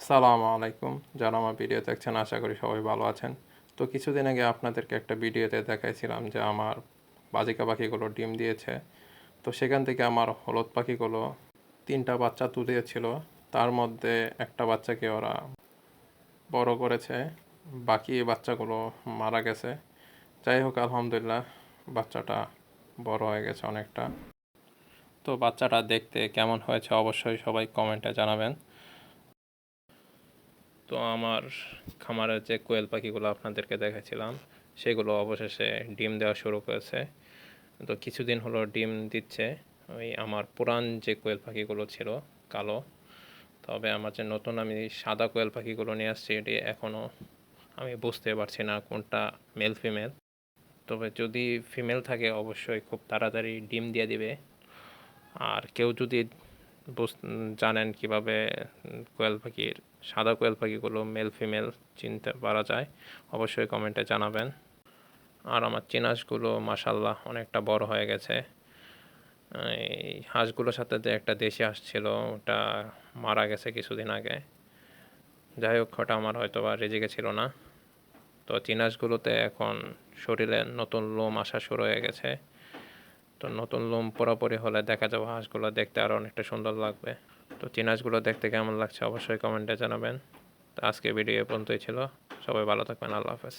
আসসালামু আলাইকুম। যারা আমার ভিডিও দেখছেন আশা করি সবাই ভালো আছেন। তো কিছুদিন আগে আপনাদেরকে একটা ভিডিওতে দেখাইছিলাম যে আমার বাজিকা পাখিগুলো ডিম দিয়েছে। তো সেখান থেকে আমার হলুদ পাখিগুলো 3টা বাচ্চা তুলেছিল। তার মধ্যে একটা বাচ্চাকে ওরা বড় করেছে, বাকি বাচ্চাগুলো মারা গেছে। যাই হোক, আলহামদুলিল্লাহ বাচ্চাটা বড় হয়ে গেছে অনেকটা। তো বাচ্চাটা দেখতে কেমন হয়েছে অবশ্যই সবাই কমেন্টে জানাবেন। তো আমার খামারের যে কোয়েল পাখিগুলো আপনাদেরকে দেখাচ্ছিলাম সেগুলো অবশেষে ডিম দেওয়া শুরু করেছে। তো কিছুদিন হলো ডিম দিচ্ছে। ওই আমার পুরান যে কোয়েল পাখিগুলো ছিল কালো, তবে আমার যে নতুন আমি সাদা কোয়েল পাখিগুলো নিয়ে আসছি এটি এখনও আমি বুঝতে পারছি না কোনটা মেল ফিমেল। তবে যদি ফিমেল থাকে অবশ্যই খুব তাড়াতাড়ি ডিম দিয়ে দিবে। আর কেউ যদি জানেন কিভাবে কোয়েল পাখির সাদা কোয়েল পাখিগুলো মেল ফিমেল চিনতে পারা যায় অবশ্যই কমেন্টে জানাবেন। আর আমার চিনাসগুলো মাশাল্লাহ অনেকটা বড় হয়ে গেছে। এই হাঁসগুলোর সাথে যে একটা দেশি হাঁস ছিল ওটা মারা গেছে কিছুদিন আগে। যাই হোক, ওটা আমার হয়তো বা রেজেকে ছিল না। তো চিনাসগুলোতে এখন শরীরে নতুন লোম আসা শুরু হয়ে গেছে। তো নতুন লোম পুরোপুরি হলে দেখা যাবে হাঁসগুলো দেখতে আরও অনেকটা সুন্দর লাগবে। তো চিনাসগুলো দেখতে কেমন লাগছে অবশ্যই কমেন্টে জানাবেন। তো আজকে ভিডিও এ পর্যন্তই ছিল। সবাই ভালো থাকবেন। আল্লাহ হাফেজ।